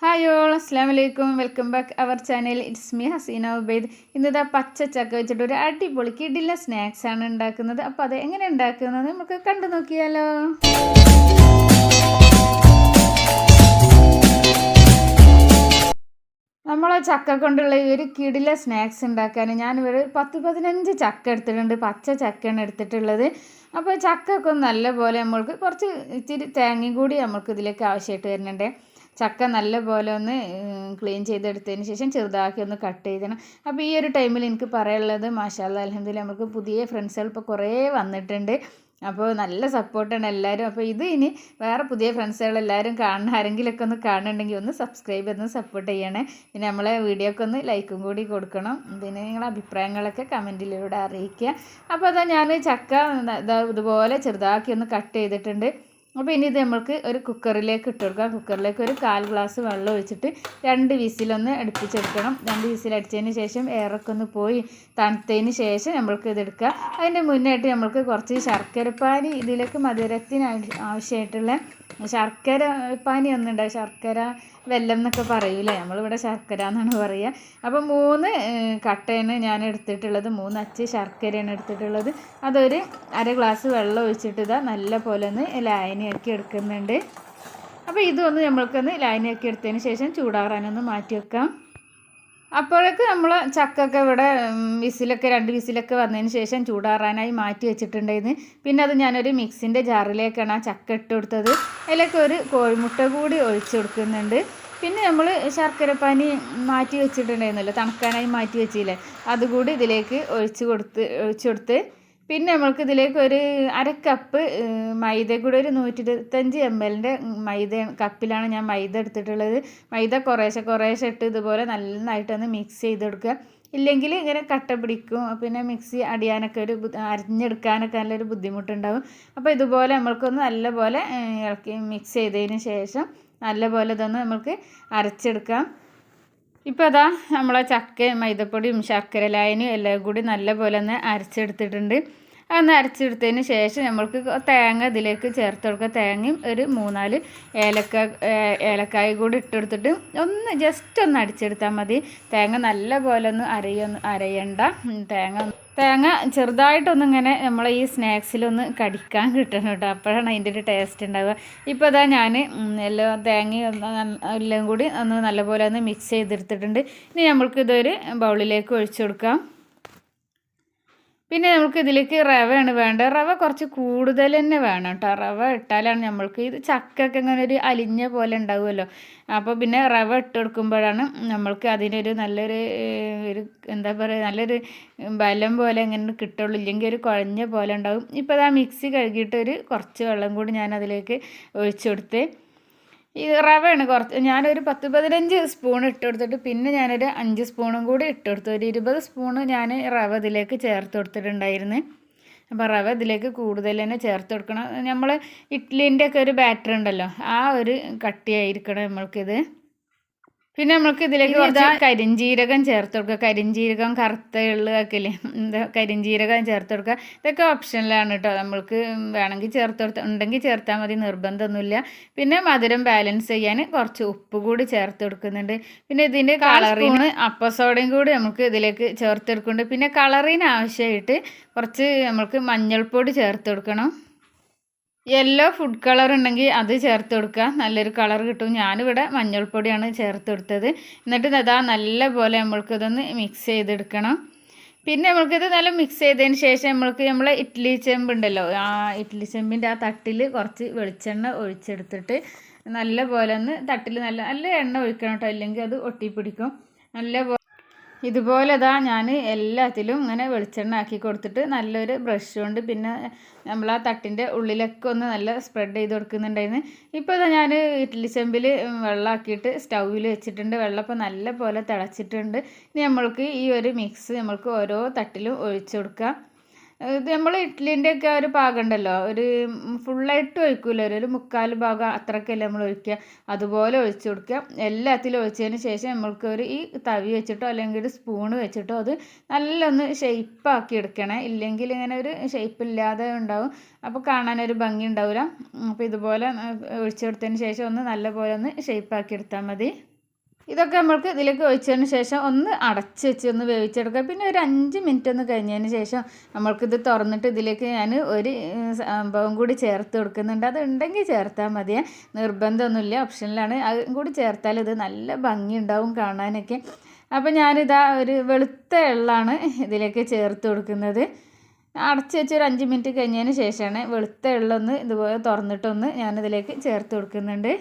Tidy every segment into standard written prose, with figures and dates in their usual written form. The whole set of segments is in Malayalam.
ഹായ് ഓൾ അസ്സാം വലൈക്കും welcome back our channel. It's me Haseena Ubaid. ഇന്നിതാ പച്ച ചക്ക വെച്ചിട്ട് ഒരു അടിപൊളി കിടില സ്നാക്സ് ആണ് ഉണ്ടാക്കുന്നത്. അപ്പോൾ അത് എങ്ങനെ ഉണ്ടാക്കുന്നത് നമുക്ക് കണ്ടു നോക്കിയാലോ. നമ്മളെ ചക്ക കൊണ്ടുള്ള ഈ ഒരു കിടില സ്നാക്സ് ഉണ്ടാക്കാൻ ഞാനിവിടെ 10-15 ചക്ക എടുത്തിട്ടുണ്ട്. പച്ച ചക്കയാണ് എടുത്തിട്ടുള്ളത്. അപ്പോൾ ചക്കയൊക്കെ നല്ലപോലെ നമ്മൾക്ക് കുറച്ച് ഇച്ചിരി തേങ്ങയും കൂടി നമ്മൾക്ക് ഇതിലേക്ക് ആവശ്യമായിട്ട് വരുന്നുണ്ട്. ചക്ക നല്ലപോലെ ഒന്ന് ക്ലീൻ ചെയ്തെടുത്തതിന് ശേഷം ചെറുതാക്കി ഒന്ന് കട്ട് ചെയ്തണം. അപ്പോൾ ഈ ഒരു ടൈമിൽ എനിക്ക് പറയാനുള്ളത് മാഷാഅല്ലാഹ് അൽഹംദുലില്ലാഹ് നമുക്ക് പുതിയ ഫ്രണ്ട്സുകൾ ഇപ്പോൾ കുറേ വന്നിട്ടുണ്ട്. അപ്പോൾ നല്ല സപ്പോർട്ടാണ് എല്ലാവരും. അപ്പോൾ ഇത് ഇനി വേറെ പുതിയ ഫ്രണ്ട്സുകളെല്ലാവരും കാണുന്ന ആരെങ്കിലുമൊക്കെ ഒന്ന് കാണുന്നുണ്ടെങ്കിൽ ഒന്ന് സബ്സ്ക്രൈബ് ചെയ്ത് സപ്പോർട്ട് ചെയ്യണേ. പിന്നെ നമ്മളെ വീഡിയോക്ക് ഒന്ന് ലൈക്കും കൂടി കൊടുക്കണം. പിന്നെ നിങ്ങളുടെ അഭിപ്രായങ്ങളൊക്കെ കമൻറ്റിലൂടെ അറിയിക്കുക. അപ്പോൾ അതാ ഞാൻ ചക്ക ഇതുപോലെ ചെറുതാക്കി ഒന്ന് കട്ട് ചെയ്തിട്ടുണ്ട്. അപ്പോൾ ഇനി ഇത് നമ്മൾക്ക് ഒരു കുക്കറിലേക്ക് ഇട്ട് കൊടുക്കാം. കുക്കറിലേക്ക് ഒരു 1/4 ഗ്ലാസ് വെള്ളം ഒഴിച്ചിട്ട് 2 വിസിലൊന്ന് അടുപ്പിച്ചെടുക്കണം. 2 വിസിലടിച്ചതിന് ശേഷം എയറൊക്കെ ഒന്ന് പോയി തണുത്തതിന് ശേഷം നമ്മൾക്ക് ഇതെടുക്കുക. അതിൻ്റെ മുന്നായിട്ട് നമ്മൾക്ക് കുറച്ച് ശർക്കരപ്പാനി ഇതിലേക്ക് മധുരത്തിന് ആവശ്യമായിട്ടുള്ള ശർക്കര പാനി ഒന്നുണ്ടാവും. ശർക്കര വെല്ലം എന്നൊക്കെ പറയൂലേ, നമ്മളിവിടെ ശർക്കര എന്നാണ് പറയുക. അപ്പോൾ 3 കട്ടയാണ് ഞാൻ എടുത്തിട്ടുള്ളത്. 3 അച്ച് ശർക്കരയാണ് എടുത്തിട്ടുള്ളത്. അതൊരു 1/2 ഗ്ലാസ് വെള്ളം ഒഴിച്ചിട്ട് ഇതാ നല്ല പോലെ ഒന്ന് ലായനിയാക്കി എടുക്കുന്നുണ്ട്. അപ്പോൾ ഇതൊന്ന് നമ്മൾക്കൊന്ന് ലായനിയാക്കി എടുത്തതിന് ശേഷം ചൂടാറാനൊന്ന് മാറ്റി വെക്കാം. അപ്പോഴേക്ക് നമ്മൾ ചക്കൊക്കെ ഇവിടെ വിസിലൊക്കെ 2 വിസിലൊക്കെ വന്നതിന് ശേഷം ചൂടാറാനായി മാറ്റി വെച്ചിട്ടുണ്ടായിരുന്നു. പിന്നെ അത് ഞാനൊരു മിക്സിൻ്റെ ജാറിലേക്കാണ് ആ ചക്ക ഇട്ട് കൊടുത്തത്. അതിലേക്ക് ഒരു കോഴിമുട്ട കൂടി ഒഴിച്ചു കൊടുക്കുന്നുണ്ട്. പിന്നെ നമ്മൾ ശർക്കരപ്പാനി മാറ്റി വെച്ചിട്ടുണ്ടായിരുന്നല്ലോ, തണുക്കാനായി മാറ്റി വെച്ചില്ലേ, അതുകൂടി ഇതിലേക്ക് ഒഴിച്ചു കൊടുത്ത് പിന്നെ നമ്മൾക്ക് ഇതിലേക്ക് ഒരു 1/2 കപ്പ് മൈദ കൂടെ ഒരു 125 ml മൈദ കപ്പിലാണ് ഞാൻ മൈദ എടുത്തിട്ടുള്ളത്. മൈദ കുറേശ്ശെ ഇട്ട് ഇതുപോലെ നന്നായിട്ടൊന്ന് മിക്സ് ചെയ്ത് കൊടുക്കുക. ഇല്ലെങ്കിൽ ഇങ്ങനെ കട്ട പിടിക്കും. പിന്നെ മിക്സി അടിയാനൊക്കെ അരിഞ്ഞെടുക്കാനൊക്കെ നല്ലൊരു ബുദ്ധിമുട്ടുണ്ടാകും. അപ്പോൾ ഇതുപോലെ നമ്മൾക്കൊന്ന് നല്ലപോലെ ഇളക്കി മിക്സ് ചെയ്തതിന് ശേഷം നല്ലപോലെ ഇതൊന്ന് നമ്മൾക്ക് അരച്ചെടുക്കാം. ഇപ്പോൾ അതാ നമ്മളെ ചക്കയും മൈദപ്പൊടിയും ശർക്കര ലായനിയും എല്ലാം കൂടി നല്ലപോലെ ഒന്ന് അരച്ചെടുത്തിട്ടുണ്ട്. അതൊന്ന് അരച്ചെടുത്തതിന് ശേഷം നമ്മൾക്ക് തേങ്ങ ഇതിലേക്ക് ചേർത്ത് കൊടുക്കുക. തേങ്ങയും ഒരു 3-4 ഏലക്കായ കൂടി ഇട്ടെടുത്തിട്ട് ഒന്ന് ജസ്റ്റ് ഒന്ന് അടിച്ചെടുത്താൽ മതി. തേങ്ങ നല്ലപോലെ ഒന്ന് അരയണ്ട. തേങ്ങ ചെറുതായിട്ടൊന്നിങ്ങനെ നമ്മളെ ഈ സ്നാക്സിലൊന്ന് കടിക്കാൻ കിട്ടണം കേട്ടോ. അപ്പോഴാണ് അതിൻ്റെ ഒരു ടേസ്റ്റ് ഉണ്ടാവുക. ഇപ്പോൾ അതാ ഞാൻ തേങ്ങയും എല്ലാം കൂടി ഒന്ന് നല്ലപോലെ ഒന്ന് മിക്സ് ചെയ്തെടുത്തിട്ടുണ്ട്. ഇനി നമ്മൾക്ക് ഇതൊരു ബൗളിലേക്ക് ഒഴിച്ചു കൊടുക്കാം. പിന്നെ നമുക്ക് ഇതിലേക്ക് റവയാണ് വേണ്ടത്. റവ കുറച്ച് കൂടുതൽ തന്നെ വേണം കേട്ടോ. റവ ഇട്ടാലാണ് നമ്മൾക്ക് ഇത് ചക്കൊക്കെ ഇങ്ങനെ ഒരു അലിഞ്ഞ പോലെ ഉണ്ടാവുമല്ലോ. അപ്പോൾ പിന്നെ റവ ഇട്ട് കൊടുക്കുമ്പോഴാണ് നമ്മൾക്ക് അതിനൊരു നല്ലൊരു എന്താ പറയുക, നല്ലൊരു ബലം പോലെ ഇങ്ങനെ കിട്ടുള്ളൂ. ഇല്ലെങ്കിൽ ഒരു കുഴഞ്ഞ പോലെ ഉണ്ടാവും. ഇപ്പോൾ ആ മിക്സി കഴുകിയിട്ട് കുറച്ച് വെള്ളം കൂടി ഞാൻ അതിലേക്ക് ഒഴിച്ചു കൊടുത്ത്. ഈ റവയാണ് ഞാനൊരു 10-15 സ്പൂൺ ഇട്ട് കൊടുത്തിട്ട് പിന്നെ ഞാനൊരു 5 സ്പൂണും കൂടി ഇട്ട് കൊടുത്തു. ഒരു 20 സ്പൂണ് ഞാൻ റവ ഇതിലേക്ക് ചേർത്ത് കൊടുത്തിട്ടുണ്ടായിരുന്നു. അപ്പോൾ റവ ഇതിലേക്ക് കൂടുതൽ തന്നെ ചേർത്ത് കൊടുക്കണം. നമ്മൾ ഇഡ്ഡലിൻ്റെ ഒക്കെ ഒരു ബാറ്റർ ഉണ്ടല്ലോ, ആ ഒരു കട്ടിയായിരിക്കണം നമ്മൾക്കിത്. പിന്നെ നമുക്ക് ഇതിലേക്ക് കുറച്ച് കരിഞ്ജീരകം ചേർത്ത് കൊടുക്കുക. കരിഞ്ജീരകം, കറുത്ത എള്ളൊക്കെ ഇല്ലേ, കരിഞ്ജീരകം ചേർത്ത് കൊടുക്കുക. ഇതൊക്കെ ഓപ്ഷനിലാണ് കേട്ടോ. നമ്മൾക്ക് വേണമെങ്കിൽ ഉണ്ടെങ്കിൽ ചേർത്താൽ മതി, നിർബന്ധമൊന്നുമില്ല. പിന്നെ മധുരം ബാലൻസ് ചെയ്യാൻ കുറച്ച് ഉപ്പ് കൂടി ചേർത്ത് കൊടുക്കുന്നുണ്ട്. പിന്നെ ഇതിൻ്റെ കളറിന് അപ്പസോഡയും കൂടി നമുക്ക് ഇതിലേക്ക് ചേർത്ത് കൊടുക്കുന്നുണ്ട്. പിന്നെ കളറിന് ആവശ്യമായിട്ട് കുറച്ച് നമുക്ക് മഞ്ഞൾപ്പൊടി ചേർത്ത് കൊടുക്കണം. യെല്ലോ ഫുഡ് കളർ ഉണ്ടെങ്കിൽ അത് ചേർത്ത് കൊടുക്കുക, നല്ലൊരു കളർ കിട്ടും. ഞാനിവിടെ മഞ്ഞൾപ്പൊടിയാണ് ചേർത്ത് കൊടുത്തത്. എന്നിട്ട് അതാ നല്ല പോലെ നമ്മൾക്കിതൊന്ന് മിക്സ് ചെയ്തെടുക്കണം. പിന്നെ നമ്മൾക്കിത് നല്ല മിക്സ് ചെയ്തതിന് ശേഷം നമ്മളെ ഇഡ്ഡലി ചെമ്പ് ഉണ്ടല്ലോ, ആ ഇഡ്ഡലി ചെമ്പിൻ്റെ ആ തട്ടിൽ കുറച്ച് വെളിച്ചെണ്ണ ഒഴിച്ചെടുത്തിട്ട് നല്ല പോലെ ഒന്ന് തട്ടിൽ നല്ല എണ്ണ ഒഴിക്കണം കേട്ടോ, അല്ലെങ്കിൽ അത് ഒട്ടിപ്പിടിക്കും. ഇതുപോലെ ഞാൻ എല്ലാത്തിലും ഇങ്ങനെ വെളിച്ചെണ്ണ ആക്കി കൊടുത്തിട്ട് നല്ലൊരു ബ്രഷ് കൊണ്ട് പിന്നെ നമ്മൾ ആ തട്ടിൻ്റെ ഉള്ളിലൊക്കെ ഒന്ന് നല്ല സ്പ്രെഡ് ചെയ്ത് കൊടുക്കുന്നുണ്ടായിരുന്നു. ഇപ്പോൾ ഞാൻ ഇഡ്ഡലി ചെമ്പിൽ വെള്ളമാക്കിയിട്ട് സ്റ്റൗവിൽ വെച്ചിട്ടുണ്ട്. വെള്ളം ഇപ്പോൾ നല്ല പോലെ തിളച്ചിട്ടുണ്ട്. ഇനി നമ്മൾക്ക് ഈ ഒരു മിക്സ് നമ്മൾക്ക് ഓരോ തട്ടിലും ഒഴിച്ചു കൊടുക്കുക. ഇത് നമ്മൾ ഇഡ്ഡലിൻ്റെയൊക്കെ ഒരു പാകം ഉണ്ടല്ലോ, ഒരു ഫുള്ളായിട്ട് ഒഴിക്കൂല, ഒരു 1/4 ഭാഗം അത്രയ്ക്കല്ലേ നമ്മൾ ഒഴിക്കുക, അതുപോലെ ഒഴിച്ച് കൊടുക്കുക. എല്ലാത്തിലും ഒഴിച്ചതിന് ശേഷം നമ്മൾക്ക് ഈ തവി വെച്ചിട്ടോ അല്ലെങ്കിൽ ഒരു സ്പൂണ് വെച്ചിട്ടോ അത് നല്ലൊന്ന് ഷെയ്പ്പാക്കി എടുക്കണേ. ഇല്ലെങ്കിൽ ഇങ്ങനെ ഒരു ഷെയ്പ്പില്ലാതെ ഉണ്ടാവും, അപ്പോൾ കാണാനൊരു ഭംഗി ഉണ്ടാവില്ല. അപ്പോൾ ഇതുപോലെ ഒഴിച്ചെടുത്തതിന് ശേഷം ഒന്ന് നല്ലപോലെ ഒന്ന് ഷെയ്പ്പാക്കി എടുത്താൽ മതി. ഇതൊക്കെ നമ്മൾക്ക് ഇതിലേക്ക് ഒഴിച്ചതിന് ശേഷം ഒന്ന് അടച്ച് വെച്ച് ഒന്ന് വേവിച്ചെടുക്കുക. പിന്നെ ഒരു 5 മിനിറ്റ് ഒന്ന് കഴിഞ്ഞതിന് ശേഷം നമ്മൾക്കിത് തുറന്നിട്ട് ഇതിലേക്ക് ഞാൻ ഒരു സംഭവം കൂടി ചേർത്ത് കൊടുക്കുന്നുണ്ട്. അത് ഉണ്ടെങ്കിൽ ചേർത്താൽ മതിയേ, നിർബന്ധമൊന്നുമില്ല, ഓപ്ഷനിലാണ്. അതും കൂടി ചേർത്താൽ ഇത് നല്ല ഭംഗി ഉണ്ടാവും കാണാനൊക്കെ. അപ്പോൾ ഞാനിതാ ഒരു വെളുത്ത എള്ളാണ് ഇതിലേക്ക് ചേർത്ത് കൊടുക്കുന്നത്. അടച്ച് വെച്ച് ഒരു 5 മിനിറ്റ് കഴിഞ്ഞതിന് ശേഷമാണ് വെളുത്ത എള്ളൊന്ന് ഇതുപോലെ തുറന്നിട്ടൊന്ന് ഞാനിതിലേക്ക് ചേർത്ത് കൊടുക്കുന്നുണ്ട്.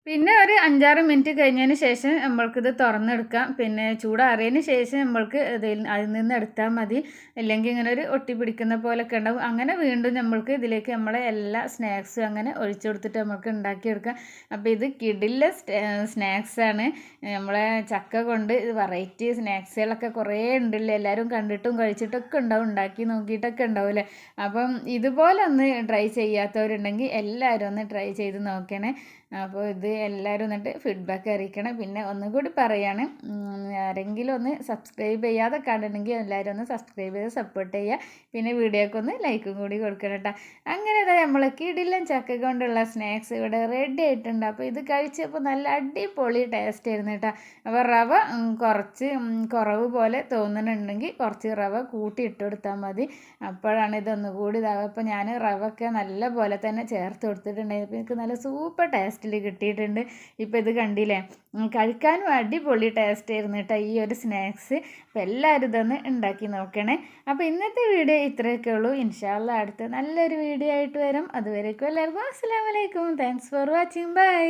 പിന്നെ ഒരു 5-6 മിനിറ്റ് കഴിഞ്ഞതിന് ശേഷം നമ്മൾക്കിത് തുറന്നെടുക്കാം. പിന്നെ ചൂടാറിയതിന് ശേഷം നമ്മൾക്ക് അതിൽ നിന്ന് എടുത്താൽ മതി, അല്ലെങ്കിൽ ഇങ്ങനെ ഒരു ഒട്ടി പിടിക്കുന്ന പോലെയൊക്കെ ഉണ്ടാവും. അങ്ങനെ വീണ്ടും നമ്മൾക്ക് ഇതിലേക്ക് നമ്മളെ എല്ലാ സ്നാക്സും അങ്ങനെ ഒഴിച്ചു കൊടുത്തിട്ട് നമ്മൾക്ക് ഉണ്ടാക്കിയെടുക്കാം. അപ്പോൾ ഇത് കിടില സ്നാക്സാണ്. നമ്മളെ ചക്ക കൊണ്ട് വെറൈറ്റി സ്നാക്സുകളൊക്കെ കുറേ ഉണ്ടല്ലോ, എല്ലാവരും കണ്ടിട്ടും കഴിച്ചിട്ടൊക്കെ ഉണ്ടാവും, ഉണ്ടാക്കി നോക്കിയിട്ടൊക്കെ ഉണ്ടാവില്ലേ. അപ്പം ഇതുപോലെ ഒന്ന് ട്രൈ ചെയ്യാത്തവരുണ്ടെങ്കിൽ എല്ലാവരും ഒന്ന് ട്രൈ ചെയ്ത് നോക്കണേ. അപ്പോൾ ഇത് എല്ലാവരും എന്നിട്ട് ഫീഡ്ബാക്ക് അറിയിക്കണം. പിന്നെ ഒന്നും കൂടി പറയാണ്, ആരെങ്കിലും ഒന്ന് സബ്സ്ക്രൈബ് ചെയ്യാതെ കാണണമെങ്കിൽ എല്ലാവരും ഒന്ന് സബ്സ്ക്രൈബ് ചെയ്ത് സപ്പോർട്ട് ചെയ്യുക. പിന്നെ വീഡിയോക്ക് ഒന്ന് ലൈക്കും കൂടി കൊടുക്കണം കേട്ടോ. അങ്ങനെ നമ്മൾ കിടിലൻ ചക്ക കൊണ്ടുള്ള സ്നാക്സ് ഇവിടെ റെഡി ആയിട്ടുണ്ട്. അപ്പോൾ ഇത് കഴിച്ചപ്പോൾ നല്ല അടിപൊളി ടേസ്റ്റ് ആയിരുന്നു കേട്ടോ. അപ്പോൾ റവ കുറച്ച് കുറവ് പോലെ തോന്നുന്നുണ്ടെങ്കിൽ കുറച്ച് റവ കൂട്ടി ഇട്ട് കൊടുത്താൽ മതി, അപ്പോഴാണ് ഇതൊന്നുകൂടി ഇതാവുക. അപ്പോൾ ഞാൻ റവ ഒക്കെ നല്ല പോലെ തന്നെ ചേർത്ത് കൊടുത്തിട്ടുണ്ടായിരുന്നു. അപ്പോൾ എനിക്ക് നല്ല സൂപ്പർ ടേസ്റ്റിൽ കിട്ടിയിട്ടുണ്ട്. ഇപ്പോൾ ഇത് കണ്ടില്ലേ, കഴിക്കാനും അടിപൊളി ടേസ്റ്റ് ആയിരുന്നു കേട്ടോ ഈ ഒരു സ്നാക്സ്. അപ്പോൾ എല്ലാവരും ഇതൊന്ന് ഉണ്ടാക്കി നോക്കണേ. അപ്പോൾ ഇന്നത്തെ വീഡിയോ ഇത്രയൊക്കെ ഉള്ളൂ. ഇൻഷാ അല്ലാഹ് അടുത്ത നല്ലൊരു വീഡിയോ ആയിട്ട് വരും. അതുവരേക്കും എല്ലാവർക്കും അസ്സലാമു അലൈക്കും. Thanks for watching. ബൈ.